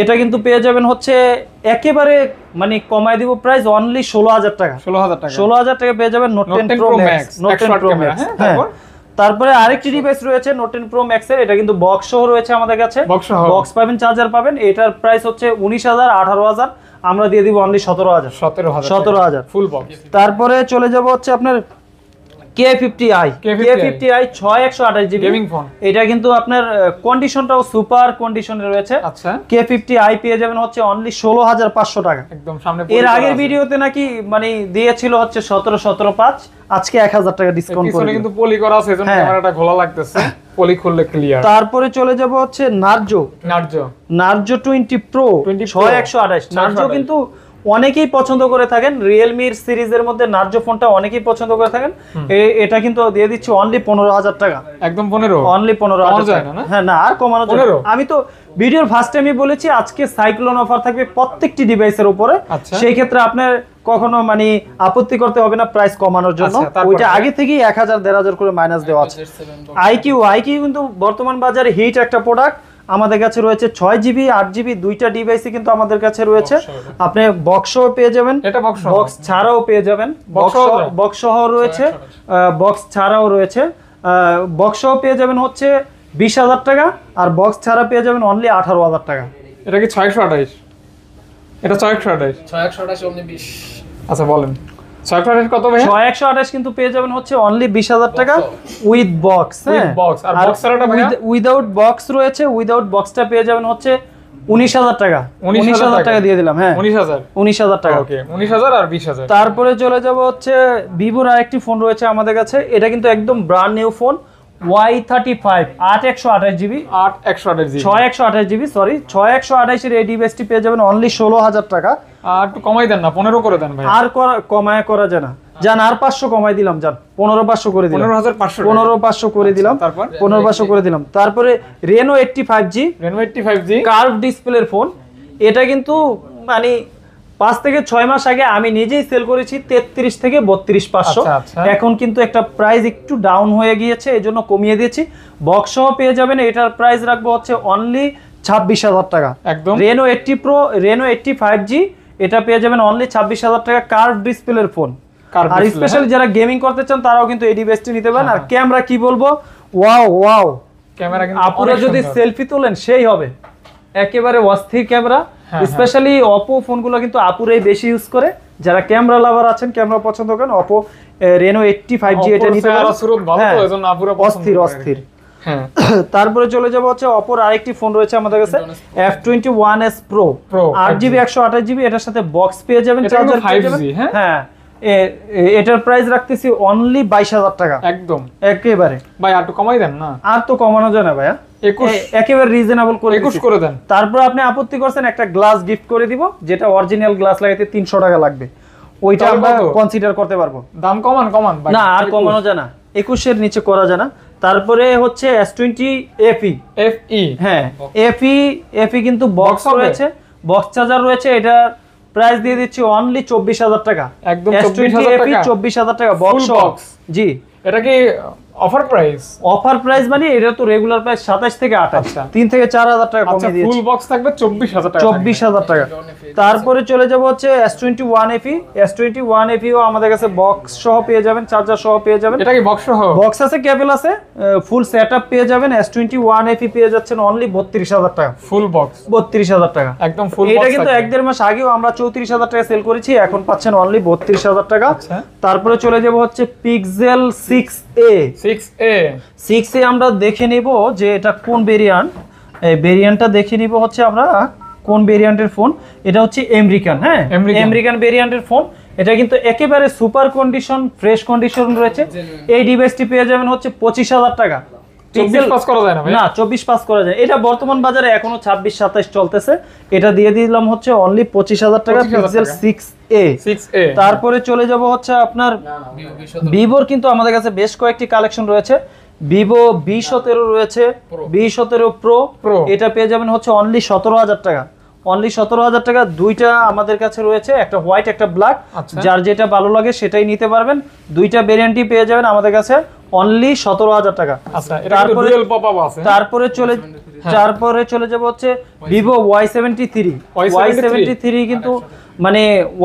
এটা কিন্তু পেয়ে যাবেন হচ্ছে একেবারে মানে কমাই দিব প্রাইস অনলি 16,000 টাকা। 16,000 টাকা। 16,000 টাকা পেয়ে যাবেন note 10 Pro Max। Note 10 Pro Max। হ্যাঁ, হ্যাঁ। তারপর? তারপরে আরেকটি ডিভাইস রয়েছে নোট 10 Pro Max এর, এটা কিন্তু বক্স সহ রয়েছে আমাদের কাছে। Box সহ। বক্স পাবেন, চার্জার পাবেন। এটার প্রাইস হচ্ছে 19,000, 18,000, আমরা দিয়ে দিব অনলি 17,000। 17,000 full box. তারপরে চলে যাব হচ্ছে আপনার K50i। K50i 6128GB gaming phone. এটা কিন্তু আপনার কন্ডিশনটাও সুপার কন্ডিশনে রয়েছে। আচ্ছা, K50i পেয়ে যাবেন হচ্ছে অনলি 16,500 টাকা। একদম সামনে এর আগের ভিডিওতে নাকি মানে দিয়েছিল হচ্ছে 17,500, আজকে 1,000 টাকা ডিসকাউন্ট করে পিছনে দিল। কিন্তু পলি করা আছে, এজন্য হ্যাঁ। ক্যামেরাটা খোলা লাগতেছে, পলি খুললে ক্লিয়ার। তারপরে চলে যাব হচ্ছে নার্জো নার্জো 20 Pro 6128। নার্জো কিন্তু অনেকেই পছন্দ করে থাকেন, রিয়েলমির সিরিজের মধ্যে নার্জো ফোনটা অনেকেই পছন্দ করে থাকেন। এটা কিন্তু দিয়ে দিচ্ছি অনলি 15,000 টাকা। একদম 15। অনলি 15,000 যায় টাকা। না? হ্যাঁ না, আর কমানো যাবে 15? না। আমি তো ভিডিওর ফার্স্ট টাইমই বলেছি আজকে সাইক্লোন অফার থাকবে প্রত্যেকটি ডিভাইসের উপরে। আচ্ছা। সেই ক্ষেত্রে আপনার কখনো মানে আপত্তি করতে হবে না প্রাইস কমানোর জন্য। আচ্ছা, তারপরে? ওইটা আগে থেকেই 1,000 1,500 করে মাইনাস দেওয়া আছে। আইকিউ কিন্তু বর্তমান বাজারে হিট একটা প্রোডাক্ট। আমাদের কাছে রয়েছে 6GB 8GB দুইটা ডিভাইসে কিন্তু আমাদের কাছে রয়েছে। আপনি বক্সও পেয়ে যাবেন, এটা বক্স সহ। বক্স ছাড়াও পেয়ে যাবেন। বক্স সহ যায়? বক্স সহ রয়েছে, বক্স ছাড়াও রয়েছে। বক্স সহ পেয়ে যাবেন হচ্ছে 20,000 টাকা, আর বক্স ছাড়া পেয়ে যাবেন অনলি 18,000 টাকা। এটা কি 628? এটা 628। 628 অমনি 20। আচ্ছা বলেন 628 কত ভাই? 6128 কিন্তু পেয়ে যাবেন হচ্ছে অনলি 20,000 টাকা উইথ বক্স। With box, আর box ছাড়াটা ভাইয়া? উইদাউট বক্স রয়েছে, উইদাউট বক্সটা পেয়ে যাবেন হচ্ছে 19,000 টাকা। 19,000 টাকা দিয়ে দিলাম। হ্যাঁ 19,000। 19,000 টাকা। ওকে, 19,000 আর 20,000। তারপরে চলে যাব হচ্ছে ভিভোর আরেকটি ফোন রয়েছে আমাদের কাছে, এটা কিন্তু একদম brand new phone Y35 8 128GB 8 128GB। 6128GB, sorry 6128 এর এই ডিভাইসটি পেয়ে যাবেন অনলি 16,000 টাকা। আর একটু কমাই দেন না, 15 করে দেন ভাই। আর কমায় করা যায় না, যান আর 500 কমাই দিলাম, যান 15,500 করে দিলাম। 15,500। 15,500 করে দিলাম। তারপর? 15,500 করে দিলাম। তারপরে Reno 85G Reno 85G curve ডিসপ্লের ফোন। এটা কিন্তু মানে 5 থেকে 6 মাস আগে আমি নিজেই সেল করেছি 33 থেকে 32,500। আচ্ছা, আচ্ছা। এখন কিন্তু একটা প্রাইস একটু ডাউন হয়ে গিয়েছে, এজন্য কমিয়ে দিয়েছি। বক্স সহ পেয়ে যাবেন, এটার প্রাইস রাখবো হচ্ছে অনলি 26,000 টাকা। একদম। Reno 80 Pro Reno 85G এটা পেয়ে যাবেন অনলি 26,000 টাকা, কার্ভ ডিসপ্লের ফোন। Curved আর display, স্পেশালি যারা গেমিং করতে চান তারাও কিন্তু এই ডিভাইসটি নিতে পারেন। আর হ্যাঁ। ক্যামেরা কি বলবো, ওয়াও ক্যামেরা কিন্তু আপুরা অনেক যদি সুন্দর। সেলফি তোলেন সেই হবে, একেবারে অস্থির ক্যামেরা। স্পেশালি Oppo ফোনগুলো কিন্তু আপুরাই বেশি ইউজ করে, যারা ক্যামেরা লাভার আছেন, ক্যামেরা পছন্দ করেন, Oppo Reno 80 5G এটা নিতে পারেন। অস্থির। হ্যাঁ, তারপরে চলে যাব হচ্ছে Oppo আরেকটি ফোন রয়েছে আমাদের কাছে F21s Pro 8GB 128GB, এটার সাথে বক্স পেয়ে যাবেন, চার্জার পেয়ে যাবেন। হ্যাঁ, এটার প্রাইস রাখতেছি অনলি 22,000 টাকা একদম একেবারে। ভাই আর একটু কমাই দেন না, আর তো কমানো যায় না ভাইয়া, 21 একেবারে রিজনেবল করে 21 করে দেন। তারপর আপনি আপত্তি করছেন একটা গ্লাস গিফট করে দিব, যেটা অরিজিনাল গ্লাস লাগাইতে 300 টাকা লাগবে, ওইটা আমরা কনসিডার করতে পারবো। দাম কমান ভাই, না আর কমানো যায় না, 21 এর নিচে করা যায় না। তারপরে হচ্ছে S20 FE, হ্যাঁ FE কিন্তু বক্স রয়েছে, বক্স চার্জার রয়েছে, এটা প্রাইস দিয়ে দিচ্ছি অনলি 24,000 টাকা একদম। S20 FE 24,000 টাকা বক্স। জি, এটা কি অফার প্রাইস মানে এটা তো রেগুলার প্রাইস 27 থেকে 28, 3 থেকে 4,000 টাকা কমিয়ে দিয়েছি। ফুল বক্স থাকবে 24,000 টাকা। তারপরে চলে যাব হচ্ছে S21 FE ও আমাদের কাছে বক্স সহ পেয়ে যাবেন, চার্জার সহ পেয়ে যাবেন। এটা কি বক্স সহ? বক্স আছে, কেবল আছে, ফুল সেটআপ পেয়ে যাবেন। S21 FE পেয়ে যাচ্ছেন অনলি 32,000 টাকা ফুল বক্স, 32,000 টাকা একদম ফুল বক্স। এটা কিন্তু 1-1.5 মাস আগেও আমরা 34,000 টাকা সেল করেছি, এখন পাচ্ছেন অনলি 32,000 টাকা। তারপরে চলে যাব হচ্ছে Pixel 6a আমরা দেখে নিব যে এটা কোন ভেরিয়েন্ট, এই ভেরিয়েন্টটা দেখে নিব হচ্ছে আমরা কোন ভেরিয়েন্টের ফোন। এটা হচ্ছে আমেরিকান, হ্যাঁ আমেরিকান ভেরিয়েন্টের ফোন। এটা কিন্তু একেবারে সুপার কন্ডিশন, ফ্রেশ কন্ডিশন রয়েছে। এই ডিভাইসটি পেয়ে যাবেন হচ্ছে 25,000 টাকা। 24 পাস করা যায় না ভাই? না 24 পাস করা যায়, এটা বর্তমান বাজারে এখনো 26-27 চলতেছে। এটা দিয়ে দিলাম হচ্ছে অনলি 25,000 টাকা Pixel 6a। তারপরে চলে যাব হচ্ছে আপনার ভিভোর, কিন্তু আমাদের কাছে বেশ কয়েকটি কালেকশন রয়েছে। Vivo V17 রয়েছে, V17 Pro, এটা পেয়ে যাবেন হচ্ছে অনলি 17,000 টাকা, অনলি 17,000 টাকা। দুইটা আমাদের কাছে রয়েছে, একটা হোয়াইট একটা ব্ল্যাক, যার যেটা ভালো লাগে সেটাই নিতে পারবেন। দুইটা ভেরিয়েন্টই পেয়ে যাবেন আমাদের কাছে অনলি 17,000 টাকা। তারপরে চলে যাব হচ্ছে Vivo Y73 কিন্তু মানে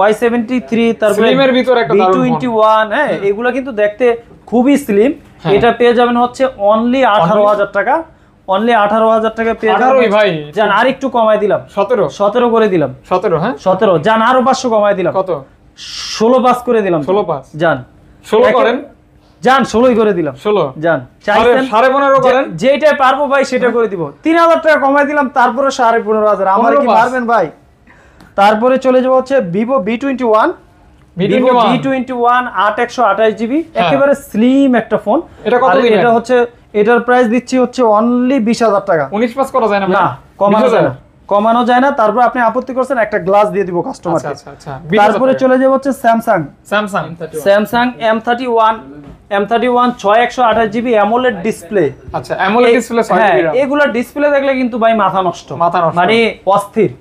Y73, তারপরে V21, হ্যাঁ এগুলা কিন্তু দেখতে খুবই স্লিম। এটা পেয়ে যাবেন হচ্ছে অনলি 18,000 টাকা, অনলি 18,000 টাকা পেয়ে যাবেন ভাই। জান আর একটু কমাই দিলাম, 17 করে দিলাম, 17 হ্যাঁ 17, জান আরো 500 কমাই দিলাম। কত? 16 পাস করে দিলাম, 16 পাস জান, 16 করেন জান, 16ই করে দিলাম, 16 জান। চাইছেন 15.5 করেন, যেটা পারবো ভাই সেটা করে দিব। 3,000 টাকা কমাই দিলাম, তারপরে 15,500, আমার কি পারবেন ভাই? তারপরে চলে যাব হচ্ছে Vivo V21 8/128GB, একেবারে স্লিম একটা ফোন। এটা কত দিবেন? এটা হচ্ছে, এটার প্রাইস দিচ্ছি হচ্ছে অনলি 20,000 টাকা। 19 পাস করা যায় না? না কমানো যায় না। তারপর আপনি আপত্তি করছেন, একটা গ্লাস দিয়ে দিব কাস্টমারকে। তারপরে চলে যাব হচ্ছে Samsung M31 6/128GB AMOLED display. আচ্ছা AMOLED ডিসপ্লে, হ্যাঁ এগুলা ডিসপ্লে দেখলে কিন্তু ভাই মাথা নষ্ট, মানে অস্থির।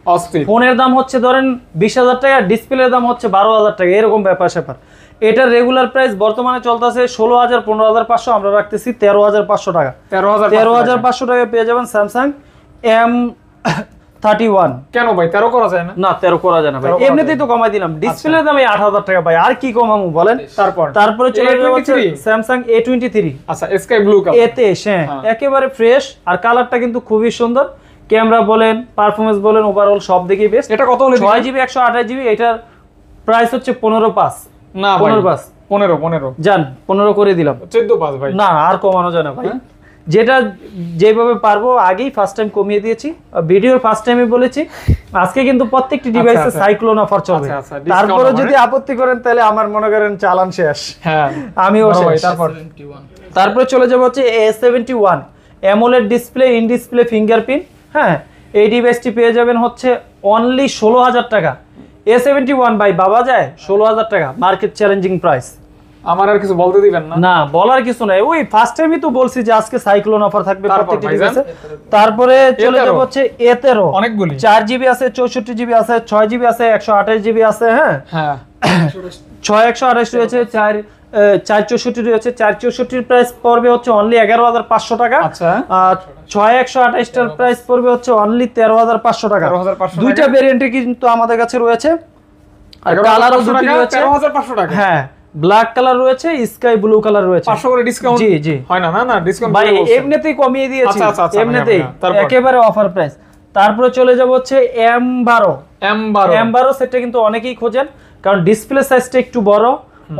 ফোনের দাম হচ্ছে ধরেন 20,000 টাকা, ডিসপ্লের দাম হচ্ছে 12,000 টাকা, এরকম ব্যাপার-স্যাপার। এটার রেগুলার প্রাইস বর্তমানে চলতেছে 16,000 15,500, আমরা রাখতেছি 13,500 টাকা। 13,500 টাকা পেয়ে যাবেন Samsung M31। কেন ভাই 13 করা যায় না? না 13 করা যায় না ভাই, এমনিতেই তো কমাই দিলাম। ডিসপ্লের দাম 8,000 টাকা ভাই, আর কি কমামু বলেন? তারপরে চলে যাচ্ছে Samsung A23। আচ্ছা স্কাই ব্লু কালার, এতে একেবারে ফ্রেশ, আর কালারটা কিন্তু খুবই সুন্দর। ক্যামেরা বলেন, পারফরম্যান্স বলেন, ওভারঅল সব দিকেই বেস্ট। এটা কত হলো? 6GB 128GB, এটার প্রাইস হচ্ছে 15 পাস। না 15 পাস, 15 জান 15 করে দিলাম, 14 পাস ভাই। না আর কমানো যায় না ভাই, যেটা যেভাবে পারবো আগেই ফার্স্ট টাইম কমিয়ে দিয়েছি, ভিডিওর ফার্স্ট টাইমে বলেছি। আজকে কিন্তু প্রত্যেকটি ডিভাইসে সাইক্লোন অফার চলবে। তারপরে যদি আপত্তি করেন তাহলে আমার মনে করেন চালান শেষ, হ্যাঁ আমিও শেষ। তারপরে চলে যাব হচ্ছে A71 AMOLED display, in display fingerprint, হ্যাঁ এই ডিভাইসটি পেয়ে যাবেন হচ্ছে অনলি 16,000 টাকা। A71 ভাই বাবা যায় 16,000 টাকা, মার্কেট চ্যালেঞ্জিং প্রাইস। আমার আর কিছু বলতে দিবেন না? না বলার কিছু নাই, ওই ফার্স্ট টাইমই তো বলছি যে আজকে সাইক্লোন অফার থাকবে প্রত্যেকটি ডিভাইসে। তারপরে চলে যাব হচ্ছে A13, অনেকগুলি 4GB আছে, 64GB আছে, 6GB আছে, 128GB আছে, হ্যাঁ 6/128 রয়েছে, 4/64 রয়েছে। 4/64 প্রাইস পড়বে হচ্ছে অনলি 11,500 টাকা। আচ্ছা, আর 6/128 টার প্রাইস পড়বে হচ্ছে অনলি 13,500 টাকা। দুইটা ভেরিয়েন্টে কিন্তু আমাদের কাছে রয়েছে, আর কালারও দুটি রয়েছে। 13,500 টাকা, হ্যাঁ ব্ল্যাক কালার রয়েছে, স্কাই ব্লু কালার রয়েছে। 500 করে ডিসকাউন্ট? জি হয় না, না ডিসকাউন্ট ভাই এমনিতেই কমিয়ে দিয়েছি, এমনিতেই একেবারে অফার প্রাইস। তারপরে চলে যাব হচ্ছে M12 সেটটা কিন্তু অনেকেই খোঁজেন, কারণ ডিসপ্লে সাইজটা একটু বড়।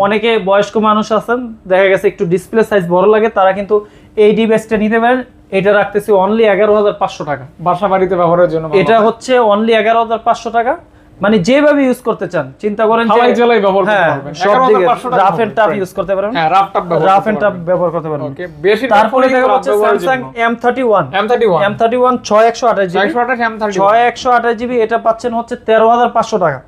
অনেকে বয়স্ক মানুষ আছেন, দেখা গেছে একটু ডিসপ্লে সাইজ বড় লাগে, তারা কিন্তু এই ডিভাইসটা নিতে পারেন। এটা রাখতেছি অনলি 11,500 টাকা, বাসা বাড়িতে ব্যবহারের জন্য। এটা হচ্ছে অনলি 11,500 টাকা, মানে যেভাবে ইউজ করতে চান চিন্তা করেন যে জেলায় ব্যবহার করতে পারবেন, সব দিকে রাফ এন্ড টাফ ইউজ করতে পারবেন। হ্যাঁ, রাফ এন্ড টাফ ব্যবহার করতে পারবেন। ওকে, বেশি তারপরে দেখা যাচ্ছে Samsung M31 6128 জিবি 6128 জিবি, এটা পাচ্ছেন হচ্ছে 13,500 টাকা।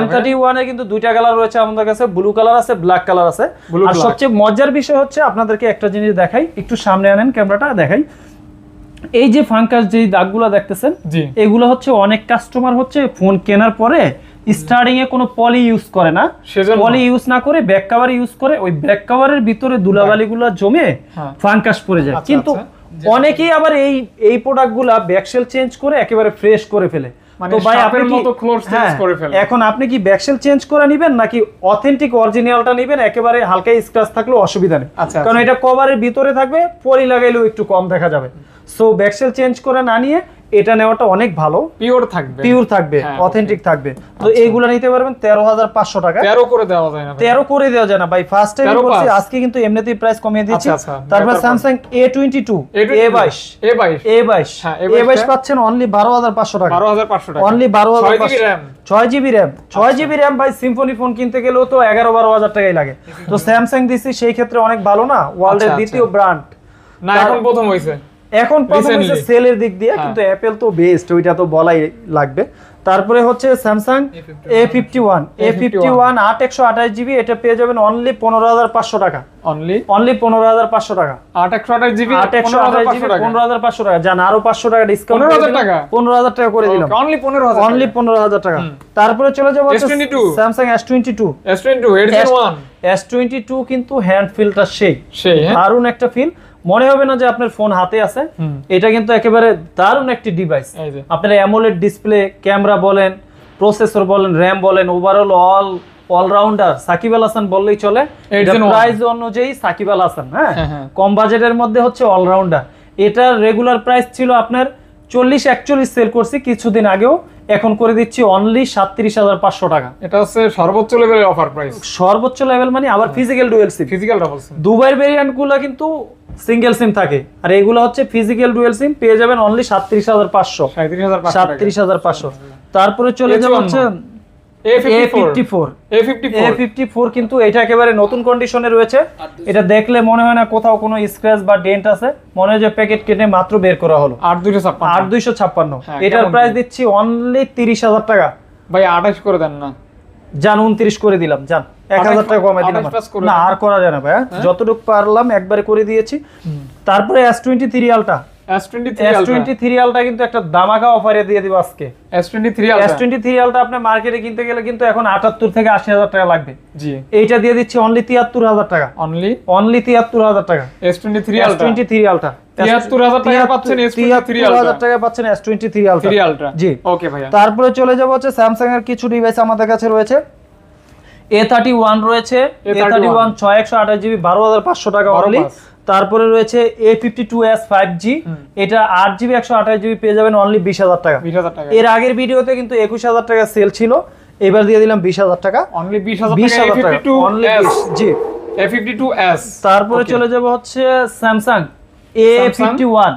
M31 এর কিন্তু দুইটা কালার রয়েছে আমাদের কাছে, ব্লু কালার আছে, ব্ল্যাক কালার আছে। আর সবচেয়ে মজার বিষয় হচ্ছে আপনাদেরকে একটা জিনিস দেখাই, একটু সামনে আনেন ক্যামেরাটা, দেখাই। এই যে ফাঙ্কাস যে দাগগুলো দেখতেছেন, এগুলো হচ্ছে অনেক কাস্টমার হচ্ছে ফোন কেনার পরে স্টার্টিং এ কোনো পলি ইউজ করে না, পলি ইউজ না করে ব্যাক কভার ইউজ করে, ওই ব্যাক কভারের ভিতরে ধুলাবালিগুলো জমে ফাঙ্কাস পড়ে যায়। কিন্তু অনেকেই আবার এই প্রোডাক্টগুলা ব্যাকশেল চেঞ্জ করে একেবারে ফ্রেশ করে ফেলে। তো ভাই আপনি এখন আপনি কি ব্যাকশেল চেঞ্জ করে নেবেন নাকি অথেন্টিক অরিজিনালটা নেবেন? একেবারে হালকা স্ক্র্যাচ থাকলেও অসুবিধা নেই, কারণ এটা কভারের ভিতরে থাকবে, পলি লাগাইলেও একটু কম দেখা যাবে। সো ব্যাকশেল চেঞ্জ করে না নিয়ে এটা নেওয়াটা অনেক ভালো, পিওর থাকবে, অথেন্টিক থাকবে। তো এইগুলা নিতে পারবেন 13,500 টাকা। 13 করে দেওয়া যায় না? 13 করে দেওয়া যায় না ভাই, ফার্স্ট টাইম বলছি, আজকে কিন্তু এমনিতেই প্রাইস কমিয়ে দিচ্ছি। তারপর Samsung A22 A22 পাচ্ছেন অনলি 12,500 টাকা। 12,500 টাকা, অনলি 12,500, 6 জিবি র‍্যাম। ভাই সিম্ফনি ফোন কিনতে গেলেও তো 11-12,000 টাকাই লাগে। তো স্যামসাং দিছি সেই ক্ষেত্রে অনেক ভালো না, ওয়ার্ল্ডের দ্বিতীয় ব্র্যান্ড না, এখন প্রথম হইছে, এখন প্রথম হচ্ছে সেলের দিক দিয়ে, কিন্তু অ্যাপল তো বেস্ট, ওইটা তো বলাই লাগবে। তারপরে হচ্ছে Samsung A51 8128 জিবি, এটা পেয়ে যাবেন অনলি 15,500 টাকা। অনলি 15,500 টাকা 8128 জিবি 15,500 টাকা। জান আরো 500 টাকা ডিসকাউন্ট, 15,000 টাকা করে দিলাম, অনলি 15,000 টাকা। তারপরে চলে যাব Samsung S22 S22 কিন্তু হ্যান্ড ফিলটা সেই দারুণ একটা ফিল, মনে হবে না যে আপনার ফোন হাতে আছে। এটা কিন্তু একেবারে দারুণ একটি ডিভাইস। আপনার অ্যামোলেড ডিসপ্লে, ক্যামেরা বলেন, প্রসেসর বলেন, র‍্যাম বলেন, ওভারঅল অলরাউন্ডার সাকিব আল হাসান বললেই চলে। এটা প্রাইস অনুযায়ী সাকিব আল হাসান, হ্যাঁ কম বাজেটের মধ্যে হচ্ছে অলরাউন্ডার। এটার রেগুলার প্রাইস ছিল আপনার 40-41 সেল করছি কিছুদিন আগেও, এখন করে দিচ্ছি অনলি 37,500 টাকা। এটা হচ্ছে সর্বোচ্চ লেভেলের অফার প্রাইস, সর্বোচ্চ লেভেল মানে আবার ফিজিক্যাল ডুয়াল সিম, দুবাইয়ের ভেরিয়েন্ট গুলো কিন্তু সিঙ্গেল সিম থাকে, আর এগুলো হচ্ছে ফিজিক্যাল ডুয়াল সিম, পেয়ে যাবেন অনলি 37,500। তারপরে চলে যাব হচ্ছে A54 কিন্তু এটা একেবারে নতুন কন্ডিশনে রয়েছে। এটা দেখলে মনে হয় না কোথাও কোনো স্ক্র্যাচ বা ডেন্ট আছে, মনে হয় যে প্যাকেট কেটে মাত্র বের করা হলো। 8,256 এটার প্রাইস দিচ্ছি অনলি 30,000 টাকা। ভাই 28 করে দেন না? জান 29 করে দিলাম, জান 1,000 টাকা কমে দিলাম। না আর করা যায় না ভাই, যতটুকু পারলাম একবারে করে দিয়েছি। তারপরে S23 আলটা কিন্তু একটা ধামাকা অফারে দিয়ে দিব আজকে। S23 আলটা আপনি মার্কেটে কিনতে গেলে কিন্তু এখন 78 থেকে 80,000 টাকা লাগবে। জি, এইটা দিয়ে দিচ্ছি অনলি 73,000 টাকা। অনলি 73,000 টাকা S23 আলটা 73,000 টাকা পাচ্ছেন। S23 টাকা পাচ্ছেন S23 আলটা। জি ওকে ভাইয়া। তারপরে চলে যাব হচ্ছে স্যামসাং এর কিছু ডিভাইস আমাদের কাছে রয়েছে। A31 রয়েছে, A31 6128 জিবি 12,500 টাকা অনলি। তারপরে রয়েছে A52s 5G, এটা 8 জিবি 128 জিবি পেয়ে যাবেন অনলি 20,000 টাকা। এর আগের ভিডিওতে কিন্তু 21,000 টাকা সেল ছিল, এবার দিয়ে দিলাম 20,000 টাকা, অনলি 20,000 টাকা অনলি। জি A52s। তারপরে চলে যাব হচ্ছে স্যামসাং A51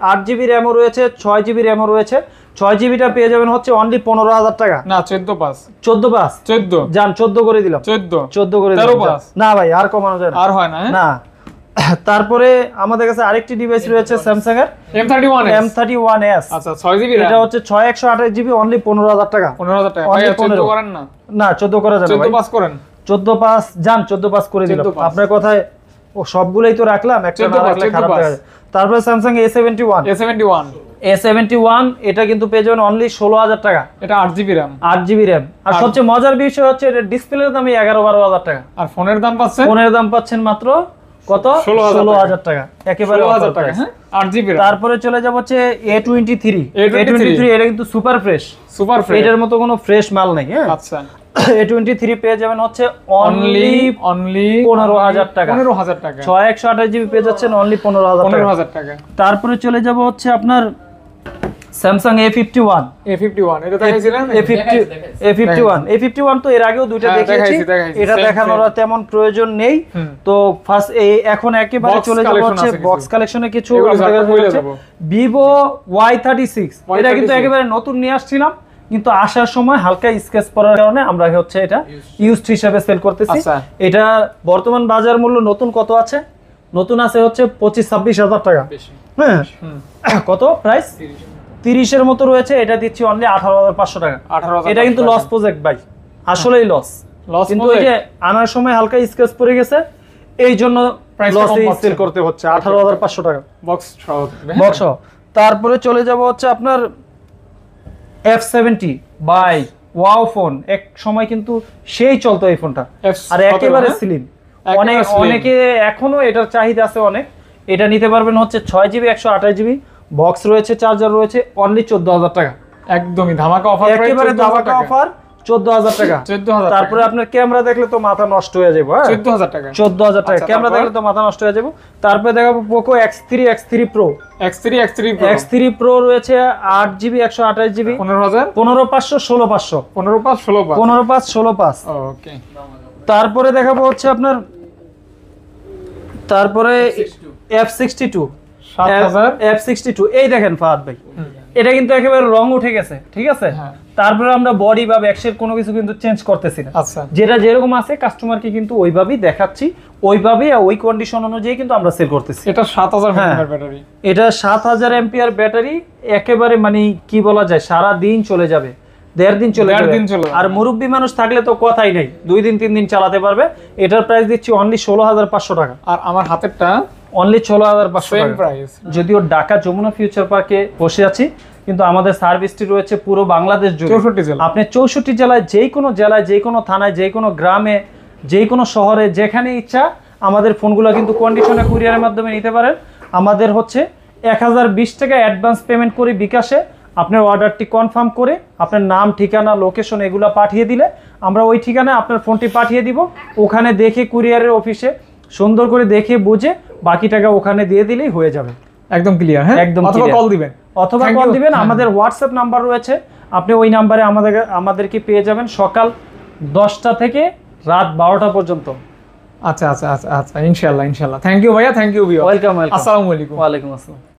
8 জিবি র‍্যামও রয়েছে, 6 জিবি র‍্যামও রয়েছে। 6 জিবিটা পেয়ে যাবেন হচ্ছে অনলি 15,000 টাকা। না 14 জান 14 করে দিলাম, 14 করে দিলাম। না ভাই আর কমানো যায় না, আর হয় না না। তারপরে আমাদের কাছে আরেকটি ডিভাইস রয়েছে স্যামসাং এর M31s। আচ্ছা 6 জিবি, এটা হচ্ছে 6128 জিবি অনলি 15,000 টাকা। 15,000 টাকা ভাই 14 করেন না? না 14 করা যাবে ভাই, 14 পাস করেন, 14 পাস জান 14 পাস করে দিলাম। আপনার কথায় ও সবগুলাই তো রাখলাম, একটা না রাখলে খারাপ লাগে। তারপরে স্যামসাং A71 এটা কিন্তু পেয়ে যাবেন অনলি 16,000 টাকা। এটা 8 জিবি র‍্যাম আর সবচেয়ে মজার বিষয় হচ্ছে এটা ডিসপ্লের দামই 11-12,000 টাকা, আর ফোনের দাম পাচ্ছেন মাত্র কত? 16,000 টাকা, একেবারে 16,000 টাকা। হ্যাঁ 8 জিবি। তারপরে চলে যাব হচ্ছে A23 এটা কিন্তু সুপার ফ্রেশ, এটার মতো কোনো ফ্রেশ মাল নাই। হ্যাঁ আচ্ছা A23 পেয়ে যাবেন হচ্ছে অনলি 15,000 টাকা। 15,000 টাকা 6128 জিবি পেয়ে যাচ্ছেন অনলি 15,000 টাকা। তারপরে চলে যাব হচ্ছে আপনার স্যামসাং A51 এটা দেখাইছিলেন? A51 তো এর আগেও দুইটা দেখিয়েছি, এটা দেখানোর তেমন প্রয়োজন নেই। তো ফার্স্ট এখন একেবারে চলে যাব হচ্ছে বক্স কালেকশনে কিছু Vivo Y36। এটা কিন্তু একেবারে নতুন নিয়ে আসছিলাম, কিন্তু আসার সময় হালকা স্কেচ পড়ার কারণে আমরা হচ্ছে এটা ইউজড হিসেবে সেল করতেছি। এটা বর্তমান বাজার মূল্য নতুন কত আছে? নতুন আছে হচ্ছে 25-26 হাজার টাকা। হ্যাঁ, কত প্রাইস? 30-এর মতো রয়েছে, এটা দিচ্ছি অনলি 18,500 টাকা। এটা কিন্তু লস প্রজেক্ট ভাই, আসলেই লস। কিন্তু এই যে আনার সময় হালকা স্কেচ পড়ে গেছে, এই জন্য লসে সেল করতে হচ্ছে 18,500 টাকা বক্স সহ। তারপরে চলে যাব হচ্ছে আপনার F70 বাই ওয়াও ফোন। এক সময় কিন্তু সেই চলতো এই ফোনটা, আর একেবারে স্লিম। অনেকে এখনো এটার চাহিদা আছে অনেক। এটা নিতে পারবেন হচ্ছে 6GB 128GB, বক্স রয়েছে, চার্জার রয়েছে, অনলি 14,000 টাকা। একদমই ধামাকা অফার, একেবারে ধামাকা অফার, 14,000 টাকা। তারপরে আপনার ক্যামেরা দেখলে তো মাথা নষ্ট হয়ে যাবে। 14,000 টাকা, 14,000 টাকা ক্যামেরা দেখলে তো মাথা নষ্ট হয়ে যাবে। তারপরে দেখাবো Poco X3 Pro। X3 Pro রয়েছে 8GB 128GB, 15,500 16,500 15,500 ওকে। তারপরে দেখাবো হচ্ছে আপনার F62 এই দেখেন ফাহাদ ভাই, এটা কিন্তু একেবারে রং উঠে গেছে, ঠিক আছে। তারপরে আমরা বডি বা ব্যাকশেপ কোনো কিছু কিন্তু চেঞ্জ করতেছি না। যেটা যেরকম আছে কাস্টমারকে কিন্তু ওইভাবেই দেখাচ্ছি, ওইভাবেই ওই কন্ডিশন অনুযায়ী কিন্তু আমরা সেল করতেছি। এটা 7,000 mAh ব্যাটারি, এটা 7,000 mAh ব্যাটারি। একেবারে মানে কি বলা যায়, সারা দিন চলে যাবে, 1.5 দিন চলে যাবে। আর মুরব্বী মানুষ থাকলে তো কথাই নেই, 2 দিন 3 দিন চালাতে পারবে। এটার প্রাইস দিচ্ছি অনলি 16,500 টাকা। আর আমার হাতেরটা অনলি 16,500 সেম প্রাইস। যদিও ঢাকা যমুনা ফিউচার পার্কে বসে আছি, কিন্তু আমাদের সার্ভিসটি রয়েছে পুরো বাংলাদেশ জুড়ে। 64 জেলা। আপনি 64 জেলায়, যে কোনো থানায়, যে কোনো গ্রামে, যে কোনো শহরে, যেখানে ইচ্ছা আমাদের ফোনগুলো কিন্তু কন্ডিশনে কুরিয়ারের মাধ্যমে নিতে পারেন। আমাদের হচ্ছে 1020 টাকা অ্যাডভান্স পেমেন্ট করে বিকাশে আপনার অর্ডারটি কনফার্ম করে আপনার নাম, ঠিকানা, লোকেশন এগুলো পাঠিয়ে দিলে আমরা ওই ঠিকানায় আপনার ফোনটি পাঠিয়ে দিব। ওখানে দেখে কুরিয়ারের অফিসে সুন্দর করে দেখে বুঝে বাকি টাকা ওখানে দিয়ে দিলেই হয়ে যাবে। একদম ক্লিয়ার। হ্যাঁ, একদম। অথবা কল দিবেন। আমাদের হোয়াটসঅ্যাপ নাম্বার রয়েছে, আপনি ওই নাম্বারে আমাদেরকে পেয়ে যাবেন সকাল 10টা থেকে রাত 12টা পর্যন্ত। আচ্ছা, ইনশাআল্লাহ। থ্যাংক ইউ ভাইয়া, থ্যাংক ইউ। ওয়েলকাম। আসসালামু আলাইকুম। ওয়ালাইকুম আসসালাম।